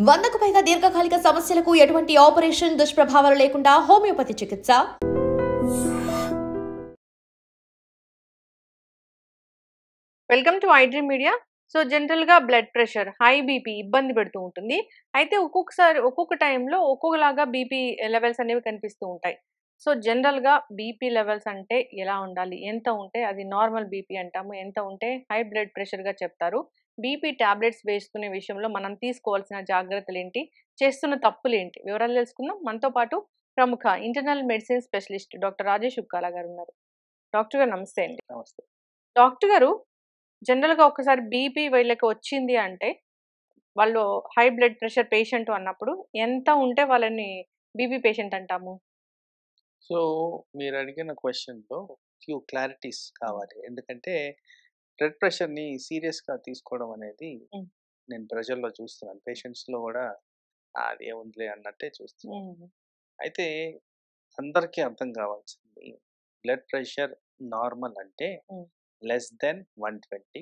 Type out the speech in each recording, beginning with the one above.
100కు పైగా దీర్ఘకాలిక సమస్యలకు ఎటువంటి ఆపరేషన్ దుష్ప్రభావాలు లేకుండా హోమియోపతి చికిత్స. Welcome to iDream media. So జనరల్గా బ్లడ్ ప్రెషర్, హై బీపీ ఇబ్బంది పెడుతూ ఉంటుంది. అయితే ఒక్కొక్కసారి ఒక్కొక్క టైంలో ఒక్కొక్కలాగా బీపీ లెవెల్స్ అనేవి కనిపిస్తూ ఉంటాయి. సో జనరల్గా బీపీ లెవెల్స్ అంటే ఎలా ఉండాలి, ఎంత ఉంటే అది నార్మల్ బీపీ అంటాము, ఎంత ఉంటే హై బ్లడ్ ప్రెషర్గా చెప్తారు. బీపీ టాబ్లెట్స్ వేసుకునే విషయంలో మనం తీసుకోవాల్సిన జాగ్రత్తలు ఏంటి, చేస్తున్న తప్పులు ఏంటి, వివరాలు తెలుసుకుందాం. మనతో పాటు ప్రముఖ internal medicine specialist doctor Rajesh Ukkala గారు ఉన్నారు. డాక్టర్ గారు నమస్తే అండి. నమస్తే. డాక్టర్ గారు, జనరల్‌గా ఒక్కసారి బీపీ వీళ్ళకి వచ్చింది అంటే, వాళ్ళు హై బ్లడ్ ప్రెషర్ పేషెంట్ అన్నప్పుడు ఎంత ఉంటే వాళ్ళని బీపీ పేషెంట్ అంటాము? సో, మీరడిగిన క్వెషన్‌లో ఫ్యూ క్లారిటీస్ కావాలి. ఎందుకంటే, బ్లడ్ ప్రెషర్‌ని సీరియస్‌గా తీసుకోవడం అనేది హ్మ్. నేను ప్రజల్లో చూస్తున్నాను. పేషెంట్స్‌లో గూడా అదేముందిలే అన్నట్టే చూస్తున్నాను. హ్మ్. అయితే అందరికీ అర్థం కావాల్సింది బ్లడ్ ప్రెషర్ నార్మల్ అంటే హ్మ్. లెస్ దెన్ 120,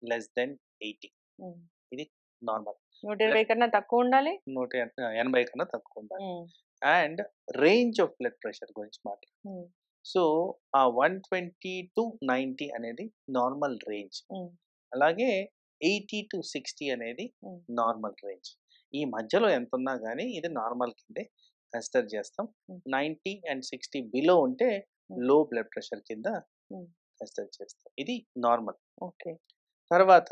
లెస్ దెన్ 80 హ్మ్. ఇది నార్మల్. 120 కన్నా తక్కువ ఉండాలి. 180 కన్నా తక్కువ ఉండాలి. హ్మ్. And range of blood pressure గురించి మాట్లాడుతున్నాం. హ్మ్. సో, ఆ 120-90 అనేది నార్మల్ రేంజ్. హ్మ్. అలాగే 80-60 అనేది హ్మ్. Normal range. ఈ మధ్యలో ఎంతున్నా గానీ ఇది నార్మల్ కిందే కన్సిడర్ చేస్తాం. హ్మ్. 90 అండ్ 60 బిలో ఉంటే హ్మ్. లో బ్లడ్ ప్రెషర్ కింద హ్మ్. కన్సిడర్ చేస్తాం. ఇది నార్మల్. ఓకే. తర్వాత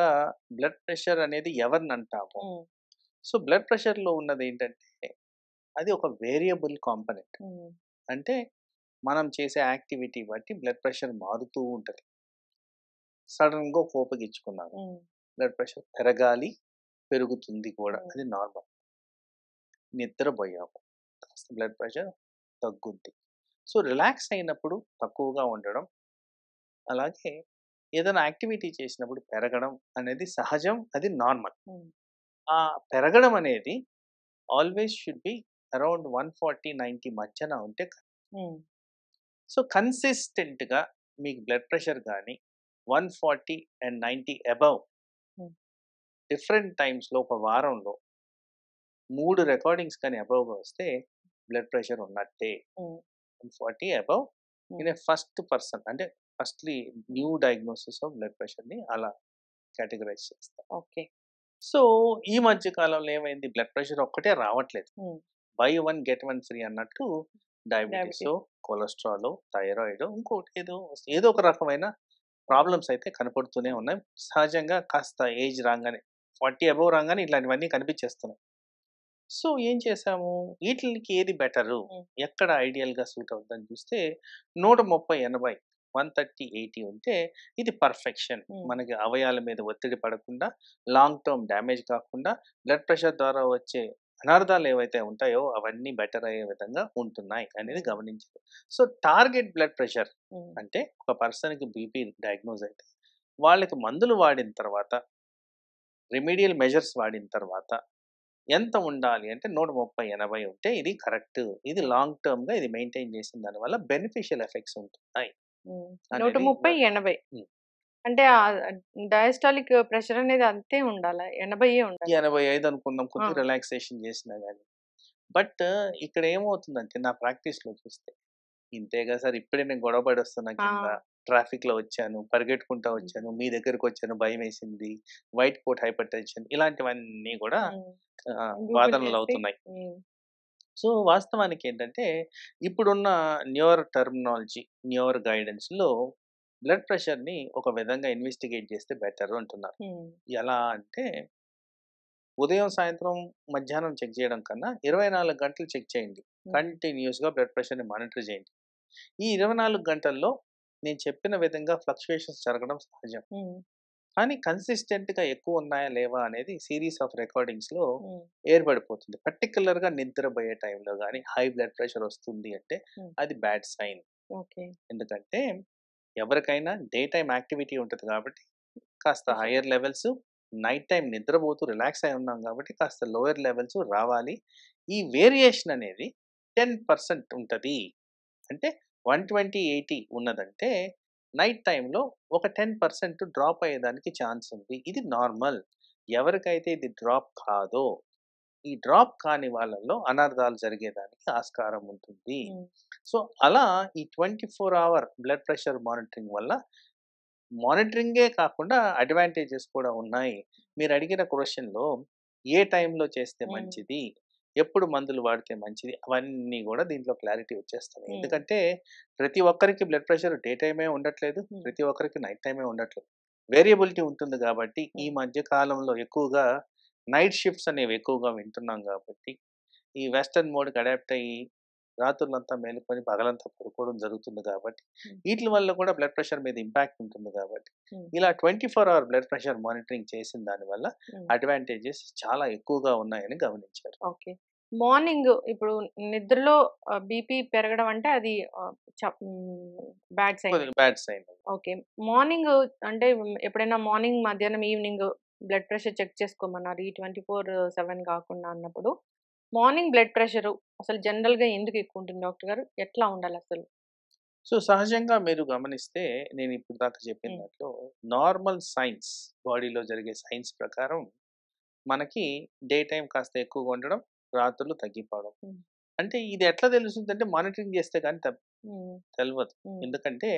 బ్లడ్ ప్రెషర్ అనేది ఎవరినంటాము? హ్మ్. సో, బ్లడ్ ప్రెషర్‌లో ఉన్నదేంటంటే అది ఒక వేరియబుల్ కాంపోనెంట్. హ్మ్. అంటే మనం చేసే యాక్టివిటీ బట్టి బ్లడ్ ప్రెషర్ మారుతూ ఉంటది. సడెన్‌గా కోపగించుకున్నాను. హ్మ్. బ్లడ్ ప్రెషర్ పెరగాలి, పెరుగుతుంది కూడా. హ్మ్. అది నార్మల్. నిద్రపోయాము. కాస్త బ్లడ్ ప్రెషర్ తగ్గుద్ది. సో, రిలాక్స్ అయినప్పుడు తక్కువగా ఉండడం, అలాగే ఏదైనా యాక్టివిటీ చేసినప్పుడు పెరగడం అనేది సహజం. అది నార్మల్. హ్మ్. ఆ పెరగడం అనేది ఆల్వేస్ షుడ్ బి అరౌండ్ 140-90 మధ్యన ఉంటే హ్మ్. సో, కన్సిస్టెంట్‌గా మీకు బ్లడ్ ప్రెషర్ గాని 140 అండ్ 90 అబోవ్ హ్మ్. డిఫరెంట్ టైమ్స్‌లో ఒక వారంలో 3 రికార్డింగ్స్ కానీ అబోవ్‌గా వస్తే బ్లడ్ ప్రెషర్ ఉన్నట్టే. హ్మ్. 140 above hmm. In a first person అంటే firstly new diagnosis of blood ప్రెషర్‌ని అలా కేటగరైజ్ చేస్తాం. ఓకే. సో, ఈ మధ్య కాలంలో ఏమైంది బ్లడ్ ప్రెషర్ ఒక్కటే రావట్లేదు. హ్మ్. By one get one free అన్నట్టు డయాబెటిస్. డయాబెటిసో, కొలెస్ట్రాలో, థైరాయిడో ఇంకోటి ఏదో ఒక రకమైన ప్రాబ్లమ్స్ అయితే కనపడుతూనే ఉన్నాయి. సహజంగా కాస్త ఏజ్ రాంగానే 40 అబోవ్ రాంగానే ఇట్లాంటివన్నీ కనిపించేస్తున్నాయి. సో, ఏం చేశాము? ఈటిలికి ఏది బెటరు? హ్మ్. ఎక్కడ ఐడియల్‌గా సూట్ అవుద్దని చూస్తే 130, 80, 130, 80 ఉంటే ఇది పర్ఫెక్షన్. హ్మ్. మనకి అవయవాల మీద ఒత్తిడి పడకుండా, లాంగ్ టర్మ్ డ్యామేజ్ కాకుండా, బ్లడ్ ప్రెషర్ ద్వారా వచ్చే అనర్థాలు ఏవైతే ఉంటాయో అవన్నీ బెటర్ అయ్యే విధంగా ఉంటున్నాయి అనేది హ్మ్. గమనించారు. సో, టార్గెట్ బ్లడ్ ప్రెషర్ హ్మ్. అంటే ఒక పర్సన్‌కి బీపీ డయాగ్నోస్ అయితే వాళ్ళకి మందులు వాడిన తర్వాత, రెమెడియల్ మెజర్స్ వాడిన తర్వాత ఎంత ఉండాలి అంటే 130, 80 ఉంటే ఇది కరెక్ట్. ఇది లాంగ్ టర్మ్‌గా ఇది మెయింటైన్ చేసిన దానివల్ల బెనిఫిషియల్ ఎఫెక్ట్స్ ఉంటున్నాయి హ్మ్. అనేది 130, 80 హ్మ్. అంటే డయాస్టాలిక్ ప్రెషర్ అనేది అంతే ఉండాలా? 80 ఉండాలా? 85 అనుకుందాం ఆ! కొద్దిగా రిలాక్సేషన్ చేసినా గాని. బట్ ఇక్కడ ఏమవుతుందంటే నా ప్రాక్టీస్‌లో చూస్తే ఇంతేగా సార్ ఇప్పుడే నేను గొడవ పడొస్తున్నా ఆ! కింద. ట్రాఫిక్‌లో వచ్చాను, పరిగెట్టుకుంటా హ్మ్. వచ్చాను, మీ దగ్గరికొచ్చాను భయమేసింది, వైట్ కోట్ హైపర్ టెన్షన్ ఇలాంటివన్నీ కూడా హ్మ్. గూగుల్ చేసి వాదనలవుతున్నాయి. హ్మ్. సో, వాస్తవానికి ఏంటంటే, ఇప్పుడున్న న్యూయర్ టర్మినాలజీ, న్యూయర్ గైడెన్స్‌లో బ్లడ్ ప్రెషర్‌ని ఒక విధంగా ఇన్వెస్టిగేట్ చేస్తే బెటర్ అంటున్నారు. హ్మ్. ఎలా అంటే, ఉదయం, సాయంత్రం, మధ్యాహ్నం చెక్ చేయడం కన్నా 24 గంటలు చెక్ చేయండి. హ్మ్. కంటిన్యూయస్‌గా బ్లడ్ ప్రెషర్‌ని మానిటర్ చేయండి. ఈ 24 గంటల్లో నేను చెప్పిన విధంగా ఫ్లక్చుయేషన్స్ జరగడం సహజం. హ్మ్. కానీ కన్సిస్టెంట్‌గా ఎక్కువున్నాయా, లేవా అనేది సీరీస్ ఆఫ్ రికార్డింగ్స్‌లో హ్మ్. ఏర్పడిపోతుంది. పర్టిక్యులర్‌గా నిద్రపోయే టైంలో గాని, హై బ్లడ్ ప్రెషర్ వస్తుంది అంటే హ్మ్. అది బ్యాడ్ సైన్. ఓకే. ఎందుకంటే ఎవరికైనా డే టైమ్ యాక్టివిటీ ఉంటది కాబట్టి కాస్త హైయర్ లెవెల్స్, నైట్ టైమ్ నిద్రపోతూ రిలాక్స్ అయి ఉన్నాం కాబట్టి కాస్త లోయర్ లెవెల్స్ రావాలి. ఈ వేరియేషన్ అనేది 10% ఉంటది. అంటే 120, 80 ఉన్నదంటే నైట్ టైమ్‌లో ఒక 10% డ్రాప్ అయ్యేదానికి ఛాన్స్ ఉంది. ఇది నార్మల్. ఎవరికైతే ఇది డ్రాప్ కాదో ఈ డ్రాప్ కాని వాళ్ళలో అనర్థాలు జరిగేదానికి ఆస్కారం ఉంటుంది. ఉమ్, సో అలా ఈ 24 అవర్ బ్లడ్ ప్రెషర్ మానిటరింగ్ వల్ల మానిటరింగే కాకుండా అడ్వాంటేజెస్ కూడా ఉన్నాయి. మీరు అడిగిన క్వశ్చన్‌లో ఏ టైంలో చేస్తే ఉమ్, మంచిది? ఎప్పుడు మందులు వాడితే మంచిది? అవన్నీ గూడా దీంట్లో క్లారిటీ వచ్చేస్తది. ఉమ్, ఎందుకంటే ప్రతి ఒక్కరికి బ్లడ్ ప్రెషర్ డే టైమే ఉండట్లేదు. ఉమ్, ప్రతి ఒక్కరికి నైట్ టైమే ఉండట్లేదు. వేరియబిలిటీ ఉంటుంది గాబట్టి ఈ ఉమ్, మధ్య కాలంలో ఎక్కువగా నైట్ షిఫ్ట్స్ అనేవి ఎక్కువగా వింటున్నాం గాబట్టి ఈ వెస్టర్న్ మోడ్‌కి అడాప్ట్ అయ్యి రాత్రులంతా మేలుకొని పగలంతా పడుకోవడం జరుగుతుంది కాబట్టి ఉమ్, వీటి వల్ల కూడా బ్లడ్ ప్రెషర్ మీద ఇంపాక్ట్ ఉంటుంది కాబట్టి ఉమ్, ఇలా 24 అవర్ బ్లడ్ ప్రెషర్ మానిటరింగ్ చేసిన దానివల్ల ఉమ్. అడ్వాంటేజెస్ చాలా ఎక్కువగా ఉన్నాయని గమనించారు. ఓకే. మార్నింగ్ ఇప్పుడు నిద్రలో బీపీ పెరగడం అంటే అది బ్యాడ్ సైన్. కొద్దిగా బ్యాడ్ సైన్. ఓకే. మార్నింగ్ అంటే ఎప్పుడైనా మార్నింగ్, మధ్యాహ్నం, ఈవినింగ్ బ్లడ్ ప్రెషర్ చెక్ చేసుకోమన్నారు. ఈ 24/7 కాకుండా అన్నప్పుడు. మార్నింగ్ బ్లడ్ ప్రెషరు అసలు జనరల్‌గా ఎందుకు ఎక్కువ ఉంటుంది డాక్టర్ గారు? ఎట్లా ఉండాలసలు? సో సహజంగా మీరు గమనిస్తే నేను ఇప్పుడు దాకా చెప్పిన హ్మ్. దాంట్లో నార్మల్ సైన్స్ బాడీలో జరిగే సైన్స్ ప్రకారం మనకి డే టైం కాస్త ఎక్కువగా ఉండడం, రాత్రులు తగ్గిపోవడం. హ్మ్. అంటే ఇది ఎట్లా తెలుస్తుందంటే మానిటరింగ్ చేస్తే కానీ హ్మ్. తెలవదు. హ్మ్. ఎందుకంటే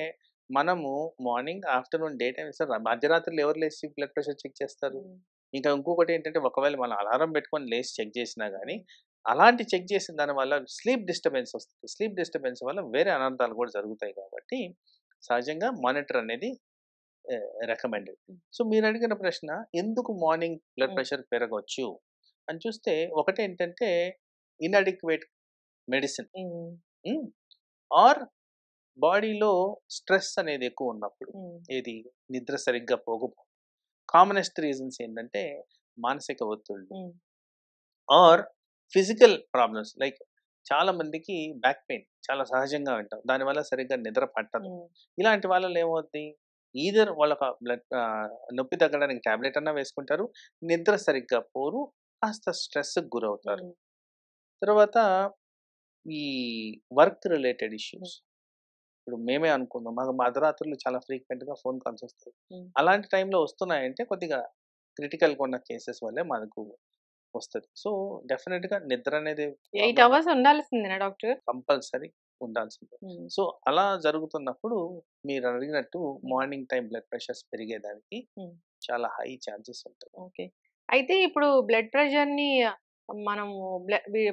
మనము మార్నింగ్, ఆఫ్టర్‌నూన్, డే టైమ్ ఇస్తారు. మధ్యరాత్రులు ఎవరు లేసి బ్లడ్ ప్రెషర్ చెక్ చేస్తారు? హ్మ్. ఇంకా ఇంకొకటి ఏంటంటే ఒకవేళ మనం అలారం పెట్టుకొని లేసి చెక్ చేసినా గానీ, హ్మ్. అలాంటి చెక్ చేసిన దాని వల్ల స్లీప్ డిస్టర్బెన్స్ వస్తుంది. స్లీప్ డిస్టర్బెన్స్ వల్ల వేరే అనర్థాలు కూడా జరుగుతాయి కాబట్టి సహజంగా మానిటర్ అనేది రికమెండెడ్. హ్మ్. సో మీరు అడిగిన ప్రశ్న ఎందుకు మార్నింగ్ బ్లడ్ హ్మ్. ప్రెషర్ పెరగొచ్చు అని చూస్తే ఒకటేంటంటే ఇన్‌అడిక్వేట్ మెడిసిన్. హ్మ్. హ్మ్. ఆర్ బాడీలో స్ట్రెస్ అనేది ఎక్కువ ఉన్నప్పుడు హ్మ్. ఏది నిద్ర సరిగ్గా పోకపోవడం. కామనెస్ట్ రీజన్స్ ఏంటంటే మానసిక ఒత్తిళ్ళు హ్మ్. ఆర్ ఫిజికల్ ప్రాబ్లమ్స్ లైక్ చాలా మందికి బ్యాక్ పెయిన్ చాలా సహజంగా వింటాం. దానివల్ల సరిగ్గా నిద్ర పట్టదు. హ్మ్. ఇలాంటి వాళ్ళలో ఏమవుద్ది ఈదర్ వాళ్ళకి నొప్పి తగ్గడానికి టాబ్లెట్ అన్నా వేసుకుంటారు. నిద్ర సరిగ్గా పోరు. కాస్త స్ట్రెస్‌కి గురవుతారు. హ్మ్. తర్వాత ఈ వర్క్ రిలేటెడ్ హ్మ్. ఇష్యూస్. ఇప్పుడు మేమే అనుకుందాం. మాకు అర్ధరాత్రులు చాలా ఫ్రీక్వెంట్‌గా ఫోన్ కాల్స్ వస్తాయి. హ్మ్. అలాంటి టైంలో వస్తున్నాయంటే కొద్దిగా క్రిటికల్‌గా ఉన్న కేసెస్ వల్లే మనకు వస్తది. సో, డెఫినిట్‌గా నిద్ర అనేది 8 అవర్స్ ఉండాల్సిందేనా డాక్టర్? కంపల్సరీ ఉండాల్సిందే. హ్మ్. సో, అలా జరుగుతున్నప్పుడు మీరు అడిగినట్టు హ్మ్. మార్నింగ్ టైమ్ బ్లడ్ ప్రెషర్స్ పెరిగేదానికి హ్మ్. చాలా హై ఛాన్సెస్ ఉంటాయి. ఓకే. అయితే ఇప్పుడు బ్లడ్ ప్రెషర్‌ని మనము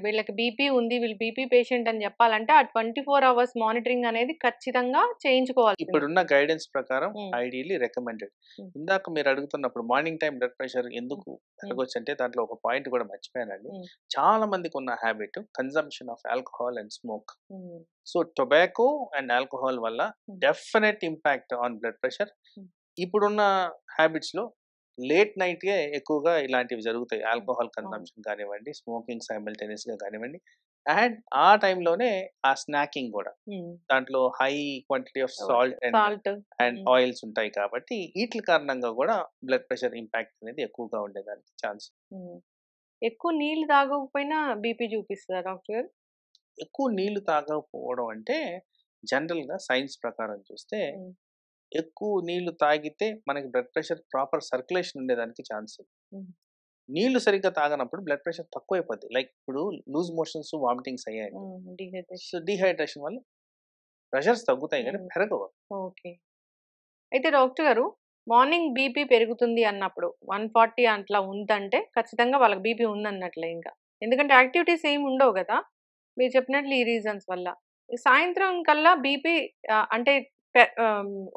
వీళ్ళకి బీపీ ఉంది. వీళ్ళు బీపీ పేషెంట్ అని జెప్పాలంటే ఆ 24 అవర్స్ మానిటరింగ్ అనేది ఖచ్చితంగా చేయించుకోవాల్సిందే. ఇప్పుడున్న గైడెన్స్ ప్రకారం హ్మ్. Ideally recommended. హ్మ్. ఇందాక మీరు అడుగుతున్నప్పుడు మార్నింగ్ టైమ్ బ్లడ్ ప్రెషర్ హ్మ్. ఎందుకు హ్మ్. పెరగొచ్చంటే దాంట్లో ఒక పాయింట్ కూడా మర్చిపోయానండి. హ్మ్. చాలా మందికి ఉన్న habit consumption of alcohol and smoke. హ్మ్. సో, టొబాకో అండ్ ఆల్కహాల్ వల్ల హ్మ్. Definite impact on blood pressure. హ్మ్. ఇప్పుడున్న హ్యాబిట్స్‌లో లేట్ నైటే ఎక్కువగా ఇలాంటివి జరుగుతాయి. హ్మ్. ఆల్కహాల్ అవును. కన్జంప్షన్ కానివ్వండి, స్మోకింగ్ సైమల్టేనియస్‌గా కానివ్వండి. అండ్ ఆ టైంలోనే ఆ స్నాకింగ్ గూడా. హ్మ్. దాంట్లో high quantity of salt salt. And హ్మ్. ఆయిల్స్ ఉంటాయి కాబట్టి ఈట్లి కారణంగా గూడా బ్లడ్ ప్రెషర్ ఇంపాక్ట్ అనేది ఎక్కువగా ఉండేదానికి ఛాన్స్. హ్మ్. ఎక్కువ నీళ్ళు తాగకపోయినా బీపీ చూపిస్తదా డాక్టర్ గారు? ఎక్కువ నీళ్లు తాగకపోవడం అంటే జనరల్‌గా సైన్స్ ప్రకారం చూస్తే హ్మ్. ఎక్కువ నీళ్లు తాగితే మనకి బ్లడ్ ప్రెషర్ ప్రాపర్ సర్క్యులేషన్ ఉండేదానికి ఛాన్స్ ఉంది. హ్మ్. నీళ్లు సరిగ్గా తాగనప్పుడు బ్లడ్ ప్రెషర్ తక్కువైపోద్ది. లైక్ ఇప్పుడు లూజ్ మోషన్స్, వామిటింగ్స్ అయ్యాయండి. హ్మ్. So, dehydration. డీహైడ్రేషన్ వల్ల ప్రెషర్స్ తగ్గుతాయి గానీ హ్మ్. పెరగవు. ఓకే. అయితే డాక్టర్ గారు మార్నింగ్ బీపీ పెరుగుతుంది అన్నప్పుడు 140 అట్లా ఉందంటే ఖచ్చితంగా వాళ్ళకి బీపీ ఉందన్నట్లే ఇంకా. ఎందుకంటే యాక్టివిటీస్ ఏమి ఉండవు గదా! మీరు చెప్పినట్లు ఈ రీజన్స్ వల్ల. ఈ సాయంత్రం కల్లా బీపీ అంటే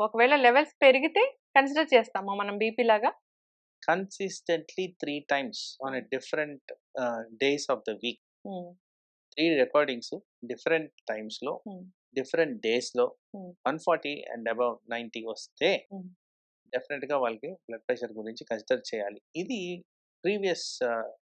ఒకవేళ లెవెల్స్ పెరిగితే కన్సిడర్ చేస్తామా మనం బీపీ లాగా? కన్సిస్టెంట్‌లీ 3 టైమ్స్ ఆన్ ఎ హ్మ్. Different days of the week. హ్మ్. 3 రికార్డింగ్స్ డిఫరెంట్ టైమ్స్‌లో, హ్మ్. డిఫరెంట్ డేస్‌లో హ్మ్. 140 అండ్ అబోవ్ 90 వస్తే హ్మ్. డెఫినిట్‌గా వాళ్ళకి బ్లడ్ ప్రెషర్ గురించి కన్సిడర్ చేయాలి. ఇది ప్రీవియస్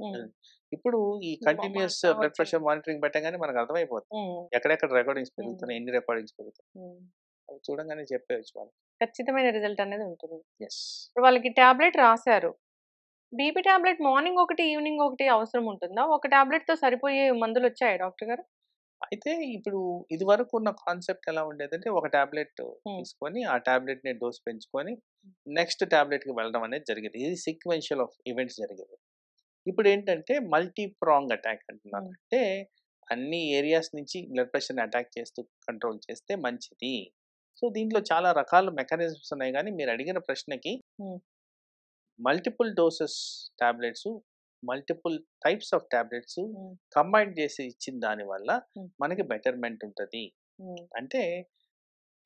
హ్మ్. ఇప్పుడు ఈ కంటిన్యూయస్ మనకు బ్లడ్ వచ్చింది. ప్రెషర్ మానిటరింగ్ పెట్టంగానే మనకు అర్థమైపోతుంది. హ్మ్. ఎక్కడెక్కడ రికార్డింగ్స్ హ్మ్. పెరుగుతున్నాయి, ఎన్ని రికార్డింగ్స్ పెరుగుతున్నాయి. హ్మ్. అవి చూడంగానే చెప్పేయొచ్చు మనం. ఖచ్చితమైన రిజల్ట్ అనేది ఉంటుంది. యెస్. ఇప్పుడు వాళ్ళకి టాబ్లెట్ రాసారు. బీపీ టాబ్లెట్ మార్నింగ్ ఒకటి, ఈవినింగ్ ఒకటి అవసరం ఉంటుందా? ఒక టాబ్లెట్‌తో సరిపోయే మందులొచ్చాయా డాక్టర్ గారు? అయితే ఇప్పుడు ఇదివరకు ఉన్న కాన్సెప్ట్ ఎలా ఉండేదంటే ఒక టాబ్లెట్ హ్మ్. తీసుకొని, ఆ టాబ్లెట్‌ని డోస్ పెంచుకొని నెక్స్ట్ టాబ్లెట్‌కి వెళ్ళడం అనేది జరిగేది. ఇది సీక్వెన్షియల్ ఆఫ్ ఈవెంట్స్ జరిగేవి. ఇప్పుడు ఏంటంటే మల్టీ ప్రాంగ్ అటాక్ అంటున్నారు. అంటే అన్ని ఏరియాస్ నుంచి బ్లడ్ ప్రెషర్ని అటాక్ చేస్తూ కంట్రోల్ చేస్తే మంచిది. సో దీంట్లో చాలా రకాల మెకానిజమ్స్ ఉన్నాయి, కానీ మీరు అడిగిన ప్రశ్నకి multiple doses tablets, multiple types of tablets combine చేసి ఇచ్చిన దాని వల్ల మనకి బెటర్మెంట్ ఉంటుంది. అంటే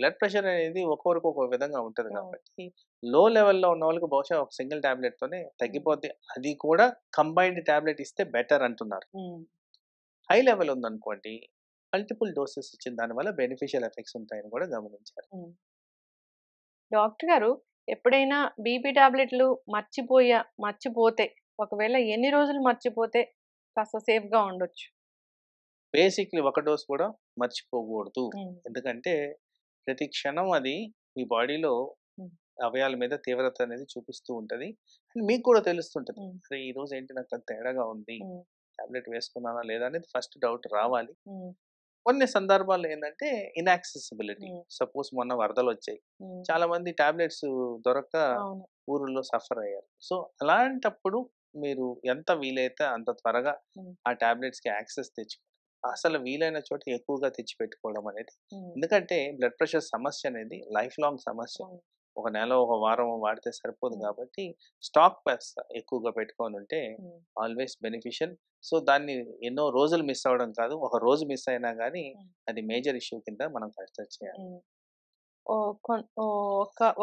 బ్లడ్ ప్రెషర్ అనేది ఒక్కొక్కరికి ఒక్కొక్క విధంగా ఉంటుంది కాబట్టి లో లెవెల్లో ఉన్న వాళ్ళకి బహుశా ఒక సింగిల్ టాబ్లెట్తోనే తగ్గిపోద్ది. అది కూడా కంబైన్డ్ టాబ్లెట్ ఇస్తే బెటర్ అంటున్నారు. హై లెవెల్ ఉందనుకోండి, మల్టిపుల్ డోసెస్ ఇచ్చిన దానివల్ల బెనిఫిషియల్ ఎఫెక్ట్స్ ఉంటాయని కూడా గమనించారు. డాక్టర్ గారు, ఎప్పుడైనా బీపీ టాబ్లెట్లు మర్చిపోతే ఒకవేళ ఎన్ని రోజులు మర్చిపోతే కాస్త సేఫ్గా ఉండొచ్చు? బేసిక్లీ ఒక డోస్ కూడా మర్చిపోకూడదు. ఎందుకంటే ప్రతి క్షణం అది మీ బాడీలో అవయాల మీద తీవ్రత అనేది చూపిస్తూ ఉంటుంది. అండ్ మీకు కూడా తెలుస్తుంటుంది, అరే ఈ రోజు ఏంటి నాకు తేడాగా ఉంది, టాబ్లెట్ వేసుకున్నానా లేదా అనేది ఫస్ట్ డౌట్ రావాలి. కొన్ని సందర్భాల్లో ఏంటంటే ఇన్యాక్సెసిబిలిటీ, సపోజ్ మొన్న వరదలు వచ్చాయి, చాలా మంది టాబ్లెట్స్ దొరక్క ఊర్లో సఫర్ అయ్యారు. సో అలాంటప్పుడు మీరు ఎంత వీలైతే అంత త్వరగా ఆ టాబ్లెట్స్కి యాక్సెస్ తెచ్చుకోండి. అసలు వీలైన చోట ఎక్కువగా తెచ్చిపెట్టుకోవడం అనేది, ఎందుకంటే బ్లడ్ ప్రెషర్ సమస్య అనేది లైఫ్ లాంగ్ సమస్య. ఒక నెల ఒక వారం వాడితే సరిపోదు కాబట్టి స్టాక్ ఎక్కువగా పెట్టుకొని ఉంటే ఆల్వేస్ బెనిఫిషియల్. సో దాన్ని ఎన్నో రోజులు మిస్ అవ్వడం కాదు, ఒక రోజు మిస్ అయినా కానీ అది మేజర్ ఇష్యూ కింద మనం కన్సిడర్ చేయాలి.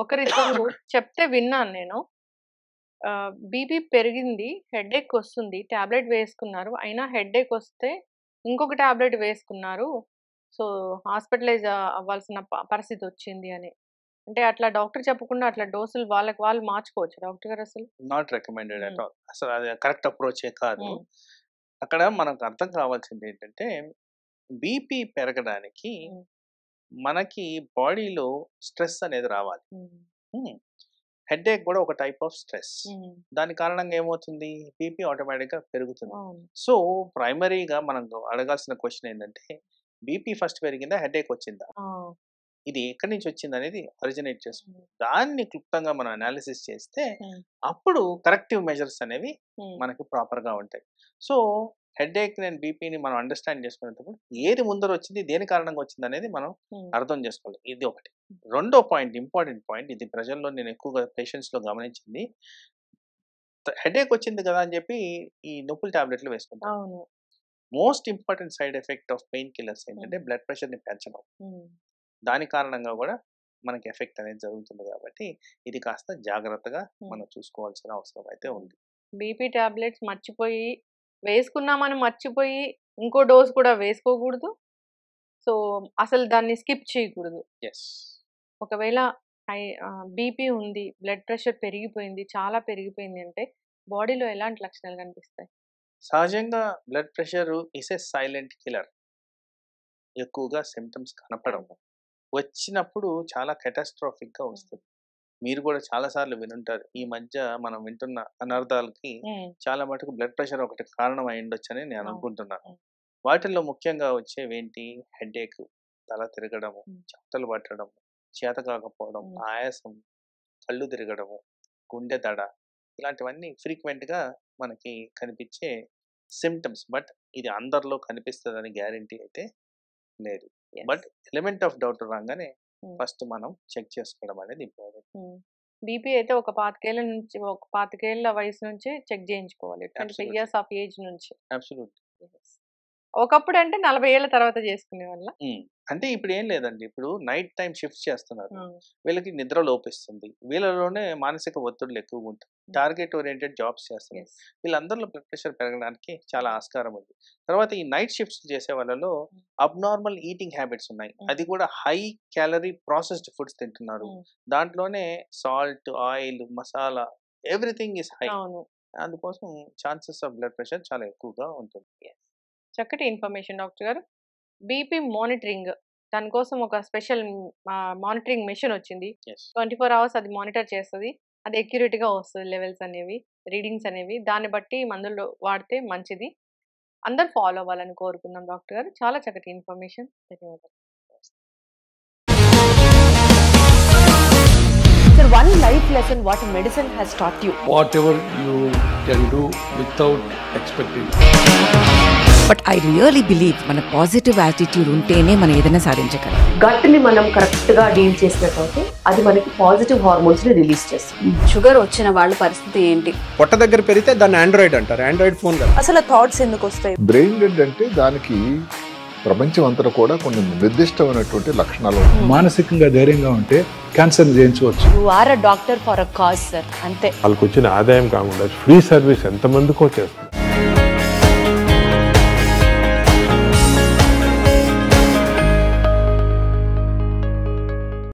ఒకరిద్దరు చెప్తే విన్నాను నేను, బీపీ పెరిగింది, హెడేక్ వస్తుంది, టాబ్లెట్ వేసుకున్నారు, అయినా హెడేక్ వస్తే ఇంకొక టాబ్లెట్ వేసుకున్నారు, సో హాస్పిటలైజ్ అవ్వాల్సిన పరిస్థితి వచ్చింది అని. అంటే అట్లా డాక్టర్ చెప్పకుండా అట్లా డోసులు వాళ్ళకి వాళ్ళు మార్చుకోవచ్చు డాక్టర్ గారు? అసలు నాట్ రికమెండెడ్ అట్ ఆల్. అసలు అది కరెక్ట్ అప్రోచే కాదు. అక్కడ మనకు అర్థం కావాల్సింది ఏంటంటే, బీపీ పెరగడానికి మనకి బాడీలో స్ట్రెస్ అనేది రావాలి. హెడేక్ కూడా ఒక టైప్ ఆఫ్ స్ట్రెస్. దాని కారణంగా ఏమవుతుంది, బీపీ ఆటోమేటిక్గా పెరుగుతుంది. సో ప్రైమరీగా మనం అడగాల్సిన క్వశ్చన్ ఏంటంటే, బీపీ ఫస్ట్ పెరిగిందా, హెడేక్ వచ్చిందా, ఇది ఎక్కడి నుంచి వచ్చింది అనేది ఒరిజినేట్ చేస్తుంది. దాన్ని క్లుప్తంగా మనం అనాలిసిస్ చేస్తే అప్పుడు కరెక్టివ్ మెజర్స్ అనేవి మనకి ప్రాపర్గా ఉంటాయి. సో హెడేక్ అండ్ బీపీని మనం అండర్స్టాండ్ చేసుకునేటప్పుడు ఏది ముందర వచ్చింది, దేని కారణంగా వచ్చింది అనేది మనం అర్థం చేసుకోవాలి. ఇది ఒకటి. రెండో పాయింట్, ఇంపార్టెంట్ పాయింట్, ఇది ప్రజల్లో నేను ఎక్కువగా పేషెంట్స్లో గమనించింది, హెడేక్ వచ్చింది కదా అని చెప్పి ఈ నొప్పుల టాబ్లెట్లు వేసుకుంటాం. Most important side effect of pain killers ఏంటంటే బ్లడ్ ప్రెషర్ని పెంచడం. దాని కారణంగా కూడా మనకి ఎఫెక్ట్ అనేది జరుగుతుంది. కాబట్టి ఇది కాస్త జాగ్రత్తగా మనం చూసుకోవాల్సిన అవసరం అయితే ఉంది. బీపీ టాబ్లెట్స్ వేసుకున్నామని మర్చిపోయి ఇంకో డోస్ కూడా వేసుకోకూడదు. సో అసలు దాన్ని స్కిప్ చేయకూడదు. ఒకవేళ బీపీ ఉంది, బ్లడ్ ప్రెషర్ పెరిగిపోయింది, చాలా పెరిగిపోయింది అంటే బాడీలో ఎలాంటి లక్షణాలు కనిపిస్తాయి? సహజంగా blood pressure is a silent killer. ఎక్కువగా సిమ్టమ్స్ కనపడవు, వచ్చినప్పుడు చాలా కెటాస్ట్రాఫిక్గా వస్తుంది. మీరు కూడా చాలా సార్లు వినుంటారు, ఈ మధ్య మనం వింటున్న అనర్థాలకి చాలా మటుకు బ్లడ్ ప్రెషర్ ఒకటి కారణం అయి ఉండొచ్చని నేను అనుకుంటున్నాను. వాటిల్లో ముఖ్యంగా వచ్చేవేంటి, హెడేక్, తల తిరగడము, చెమటలు పట్టడము, చేత కాకపోవడం, ఆయాసం, కళ్ళు తిరగడము, గుండె దడ, ఇలాంటివన్నీ ఫ్రీక్వెంట్గా మనకి కనిపించే సిమ్టమ్స్. బట్ ఇది అందరిలో కనిపిస్తుందని గ్యారంటీ అయితే లేదు. బట్ ఎలిమెంట్ ఆఫ్ డౌట్ రాగానే ఫస్ట్ మనం చెక్ చేసుకోవడం అనేది ఇంపార్టెంట్. బీపీ అయితే ఒక 25 ఏళ్ల వయసు నుంచి చెక్ చేయించుకోవాలి, 25 years ఆఫ్ ఏజ్ నుంచి. అబ్సల్యూట్లీ. ఒకప్పుడు అంటే 40 ఏళ్ల తర్వాత చేసుకునే వల్ల. అంటే ఇప్పుడు ఏం లేదండి, ఇప్పుడు నైట్ టైం షిఫ్ట్ చేస్తున్నారు, వీళ్ళకి నిద్ర లోపిస్తుంది, వీళ్ళలోనే మానసిక ఒత్తిడులు ఎక్కువగా ఉంటాయి, టార్గెట్ ఓరియంటెడ్ జాబ్స్ చేస్తున్నారు, వీళ్ళందరిలో బ్లడ్ ప్రెషర్ పెరగడానికి చాలా ఆస్కారం ఉంది. తర్వాత ఈ నైట్ షిఫ్ట్స్ చేసే వాళ్ళలో అబ్నార్మల్ ఈటింగ్ హ్యాబిట్స్ ఉన్నాయి, అది కూడా హై క్యాలరీ ప్రాసెస్డ్ ఫుడ్స్ తింటున్నారు, దాంట్లోనే salt, oil, masala, everything is high. అందుకోసం ఛాన్సెస్ ఆఫ్ బ్లడ్ ప్రెషర్ చాలా ఎక్కువగా ఉంటుంది. చక్కటి ఇన్ఫర్మేషన్ డాక్టర్ గారు. బీపీ మానిటరింగ్, దానికోసం ఒక స్పెషల్ మానిటరింగ్ మెషిన్ వచ్చింది. 24 hours అది మానిటర్ చేస్తుంది, అది అక్యురేట్గా వస్తుంది, లెవెల్స్ అనేవి, రీడింగ్స్ అనేవి. దాన్ని బట్టి మందులు వాడితే మంచిది. అందరు ఫాలో అవ్వాలని కోరుకుందాం డాక్టర్ గారు. చాలా చక్కటి ఇన్ఫర్మేషన్. ధన్యవాదాలు. one life lesson what medicine has taught you. Whatever you can do without expecting. But I really believe మన పాజిటివ్ యాటిట్యూడ్ ఉంటేనే మనం ఏదైనా సాధించగలం. గట్ని మనం కరెక్ట్గా డీల్ చేసినట్లయితే అది మనకి పాజిటివ్ హార్మోన్స్ని రిలీజ్ చేస్తుంది. షుగర్ వచ్చిన వాళ్ళ పరిస్థితి ఏంటి? పొట్ట దగ్గర పెరిగితే దాన్ని ఆండ్రాయిడ్ అంటారు, ఆండ్రాయిడ్ ఫోన్ కదా. అసలు థాట్స్ ఎందుకు వస్తాయి? బ్రెయిన్ డెడ్ అంటే దానికి ప్రపంచం అంతా కూడా కొన్ని నిర్దిష్టమైనటువంటి లక్షణాలు. మానసికంగా ధైర్యంగా ఉంటే క్యాన్సర్ జయించవచ్చు. You are a doctor for a cause, sir. అంతే. వాళ్ళకి వచ్చిన ఆదాయం కాకుండా ఫ్రీ సర్వీస్ ఎంతమందికో చేస్తారు.